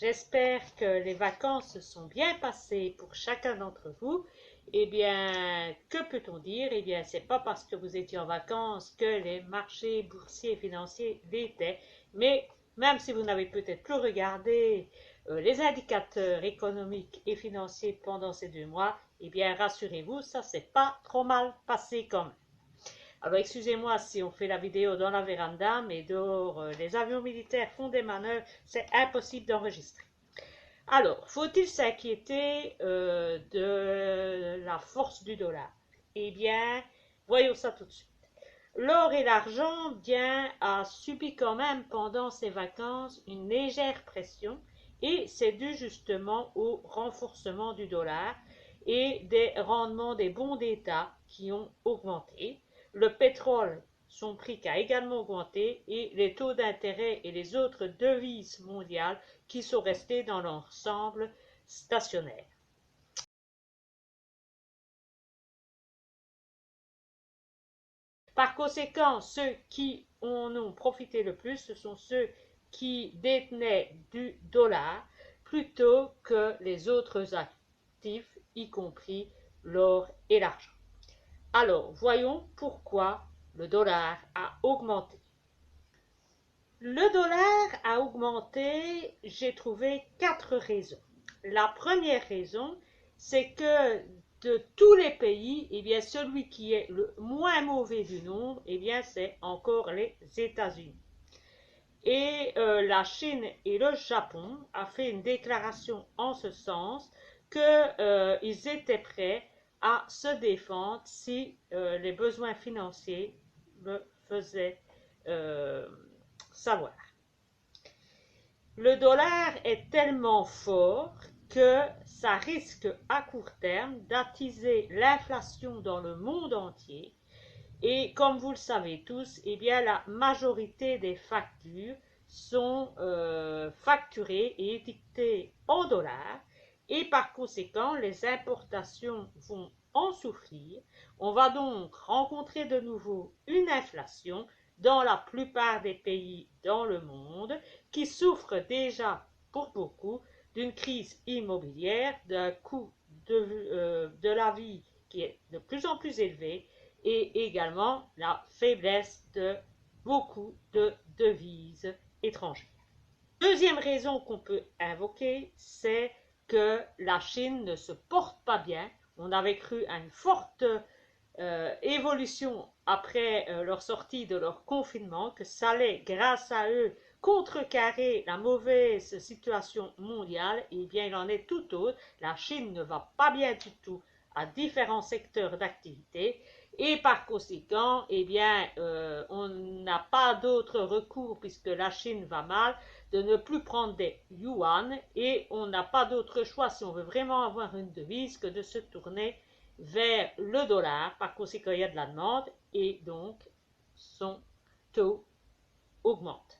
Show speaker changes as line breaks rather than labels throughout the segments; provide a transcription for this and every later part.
j'espère que les vacances se sont bien passées pour chacun d'entre vous. Eh bien, que peut-on dire? Eh bien, c'est pas parce que vous étiez en vacances que les marchés boursiers et financiers l'étaient, mais même si vous n'avez peut-être plus regardé les indicateurs économiques et financiers pendant ces 2 mois, eh bien, rassurez-vous, ça s'est pas trop mal passé quand même. Alors, excusez-moi si on fait la vidéo dans la véranda, mais dehors, les avions militaires font des manœuvres, c'est impossible d'enregistrer. Alors, faut-il s'inquiéter de la force du dollar? Eh bien, voyons ça tout de suite. L'or et l'argent, bien, a subi quand même pendant ces vacances une légère pression et c'est dû justement au renforcement du dollar et des rendements des bons d'État qui ont augmenté. Le pétrole, son prix qui a également augmenté et les taux d'intérêt et les autres devises mondiales qui sont restés dans l'ensemble stationnaires. Par conséquent, ceux qui en ont profité le plus, ce sont ceux qui détenaient du dollar plutôt que les autres actifs, y compris l'or et l'argent. Alors, voyons pourquoi le dollar a augmenté. Le dollar a augmenté, j'ai trouvé 4 raisons. La première raison, c'est que de tous les pays, eh bien, celui qui est le moins mauvais du nombre, eh bien, c'est encore les États-Unis. Et la Chine et le Japon ont fait une déclaration en ce sens qu'ils étaient prêts à se défendre si les besoins financiers le faisaient savoir. Le dollar est tellement fort que ça risque à court terme d'attiser l'inflation dans le monde entier. Et comme vous le savez tous, eh bien, la majorité des factures sont facturées et étiquetées en dollars. Et par conséquent, les importations vont en souffrir. On va donc rencontrer de nouveau une inflation dans la plupart des pays dans le monde qui souffrent déjà pour beaucoup d'une crise immobilière, d'un coût de la vie qui est de plus en plus élevé et également la faiblesse de beaucoup de devises étrangères. Deuxième raison qu'on peut invoquer, c'est que la Chine ne se porte pas bien. On avait cru à une forte évolution après leur sortie de leur confinement, que ça allait, grâce à eux, contrecarrer la mauvaise situation mondiale. Et bien, il en est tout autre. La Chine ne va pas bien du tout à différents secteurs d'activité. Et par conséquent, eh bien, on n'a pas d'autre recours, puisque la Chine va mal, de ne plus prendre des yuan, et on n'a pas d'autre choix si on veut vraiment avoir une devise que de se tourner vers le dollar. Par conséquent, il y a de la demande et donc son taux augmente.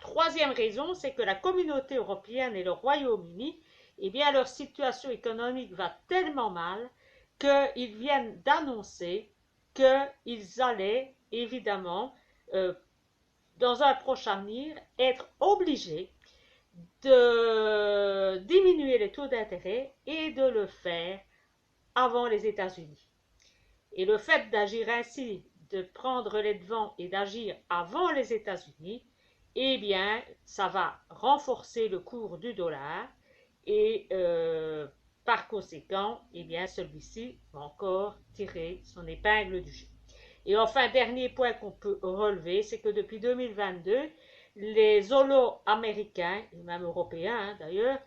Troisième raison, c'est que la communauté européenne et le Royaume-Uni, eh bien, leur situation économique va tellement mal qu'ils viennent d'annoncer qu'ils allaient évidemment, dans un prochain avenir, être obligés de diminuer les taux d'intérêt et de le faire avant les États-Unis. Et le fait d'agir ainsi, de prendre les devants et d'agir avant les États-Unis, eh bien, ça va renforcer le cours du dollar et par conséquent, eh bien, celui-ci va encore tirer son épingle du jeu. Et enfin, dernier point qu'on peut relever, c'est que depuis 2022, les holos américains, et même européens d'ailleurs,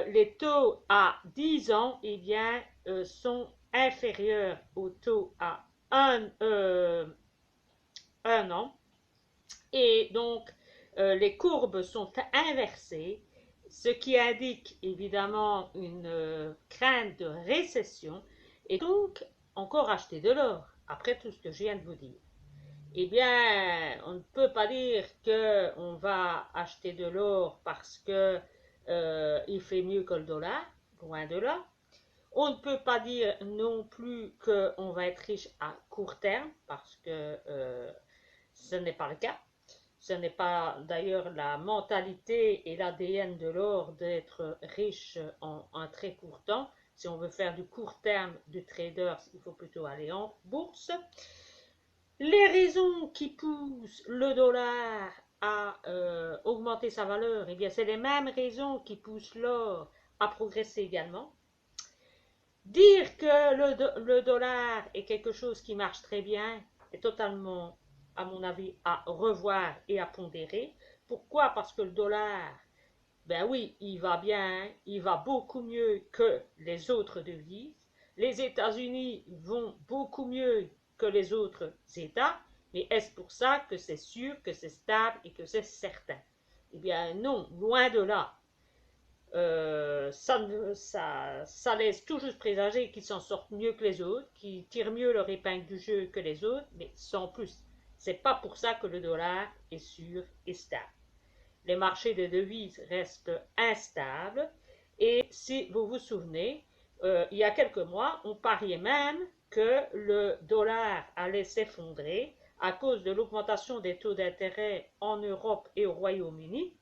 les taux à 10 ans eh bien, sont inférieurs aux taux à un an. Et donc, les courbes sont inversées, ce qui indique évidemment une crainte de récession. Et donc, encore acheter de l'or, après tout ce que je viens de vous dire. Eh bien, on ne peut pas dire qu'on va acheter de l'or parce que il fait mieux que le dollar, loin de là. On ne peut pas dire non plus qu'on va être riche à court terme parce que ce n'est pas le cas. Ce n'est pas d'ailleurs la mentalité et l'ADN de l'or d'être riche en un très court temps. Si on veut faire du court terme du trader, il faut plutôt aller en bourse. Les raisons qui poussent le dollar à augmenter sa valeur, eh bien, c'est les mêmes raisons qui poussent l'or à progresser également. Dire que le dollar est quelque chose qui marche très bien est totalement, à mon avis, à revoir et à pondérer. Pourquoi? Parce que le dollar, ben oui, il va bien, il va beaucoup mieux que les autres devises. Les États-Unis vont beaucoup mieux que les autres États, mais est-ce pour ça que c'est sûr, que c'est stable et que c'est certain? Eh bien non, loin de là. Ça laisse tout juste présager qu'ils s'en sortent mieux que les autres, qu'ils tirent mieux leur épingle du jeu que les autres, mais sans plus. C'est pas pour ça que le dollar est sûr et stable. Les marchés de devises restent instables et si vous vous souvenez, il y a quelques mois, on pariait même que le dollar allait s'effondrer à cause de l'augmentation des taux d'intérêt en Europe et au Royaume-Uni,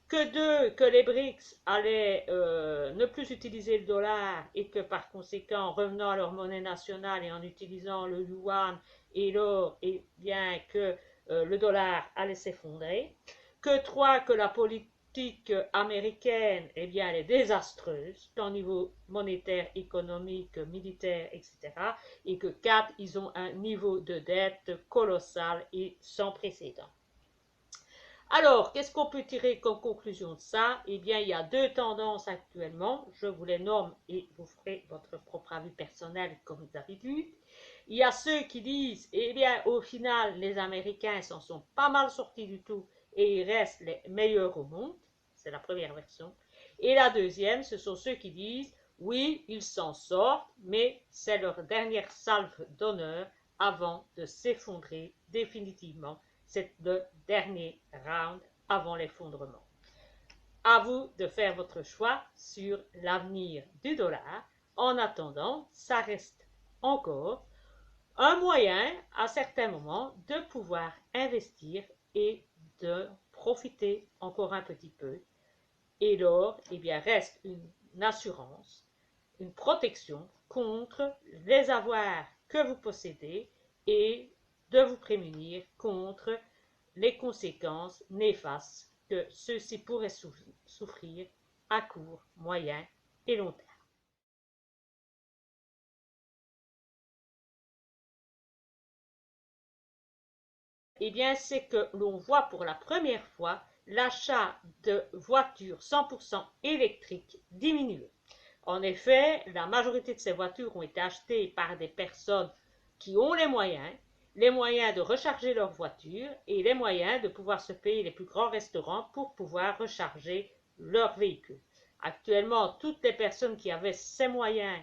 que les BRICS allaient ne plus utiliser le dollar et que par conséquent, revenant à leur monnaie nationale et en utilisant le yuan et l'or, et bien que le dollar allait s'effondrer. Que la politique américaine, eh bien, elle est désastreuse, tant au niveau monétaire, économique, militaire, etc. Et que 4, ils ont un niveau de dette colossal et sans précédent. Alors, qu'est-ce qu'on peut tirer comme conclusion de ça? Eh bien, il y a deux tendances actuellement. Je vous les nomme et vous ferez votre propre avis personnel comme d'habitude. Il y a ceux qui disent, eh bien, au final, les Américains s'en sont pas mal sortis du tout et ils restent les meilleurs au monde. C'est la première version. Et la deuxième, ce sont ceux qui disent, oui, ils s'en sortent, mais c'est leur dernière salve d'honneur avant de s'effondrer définitivement. C'est le dernier round avant l'effondrement. À vous de faire votre choix sur l'avenir du dollar. En attendant, ça reste encore un moyen à certains moments de pouvoir investir et de profiter encore un petit peu. Et l'or, eh bien, reste une assurance, une protection contre les avoirs que vous possédez et de vous prémunir contre les conséquences néfastes que ceux-ci pourraient souffrir à court, moyen et long terme. Eh bien, c'est que l'on voit pour la première fois l'achat de voitures 100% électriques diminuer. En effet, la majorité de ces voitures ont été achetées par des personnes qui ont les moyens de recharger leur voiture et les moyens de pouvoir se payer les plus grands restaurants pour pouvoir recharger leur véhicule. Actuellement, toutes les personnes qui avaient ces moyens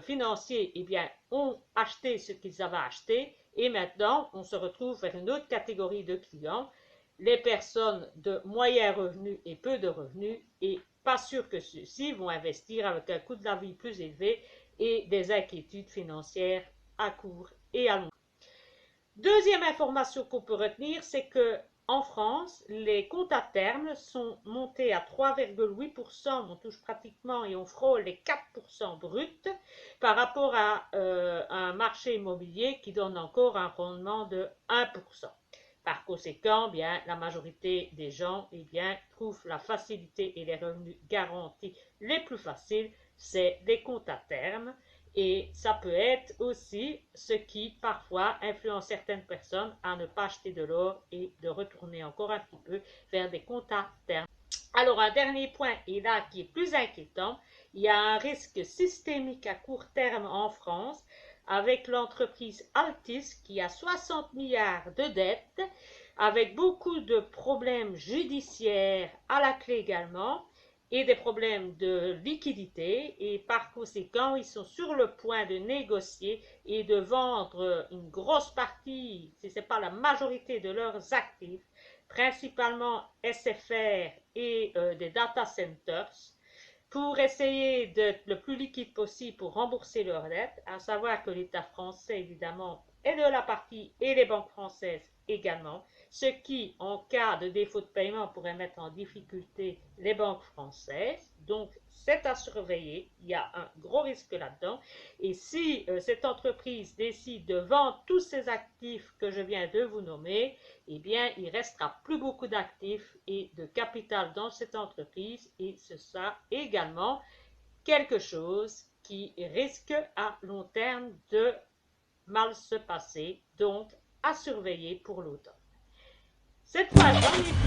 financiers eh bien, ont acheté ce qu'ils avaient acheté et maintenant on se retrouve vers une autre catégorie de clients, les personnes de moyens revenus et peu de revenus et pas sûr que ceux-ci vont investir avec un coût de la vie plus élevé et des inquiétudes financières à court et à long terme. Deuxième information qu'on peut retenir, c'est que en France, les comptes à terme sont montés à 3,8%, on touche pratiquement et on frôle les 4% bruts par rapport à un marché immobilier qui donne encore un rendement de 1%. Par conséquent, bien, la majorité des gens eh bien, trouvent la facilité et les revenus garantis les plus faciles, c'est les comptes à terme. Et ça peut être aussi ce qui parfois influence certaines personnes à ne pas acheter de l'or et de retourner encore un petit peu vers des comptes à terme. Alors un dernier point, et là qui est plus inquiétant, il y a un risque systémique à court terme en France avec l'entreprise Altis qui a 60 milliards de dettes, avec beaucoup de problèmes judiciaires à la clé également, et des problèmes de liquidité et par conséquent ils sont sur le point de négocier et de vendre une grosse partie, si ce n'est pas la majorité de leurs actifs, principalement SFR et des data centers, pour essayer d'être le plus liquide possible pour rembourser leurs dettes, à savoir que l'État français évidemment est de la partie et les banques françaises également, ce qui, en cas de défaut de paiement, pourrait mettre en difficulté les banques françaises. Donc, c'est à surveiller. Il y a un gros risque là-dedans. Et si cette entreprise décide de vendre tous ces actifs que je viens de vous nommer, eh bien, il restera plus beaucoup d'actifs et de capital dans cette entreprise. Et ce sera également quelque chose qui risque à long terme de mal se passer. Donc, à surveiller pour l'automne. Cette fois, j'en ai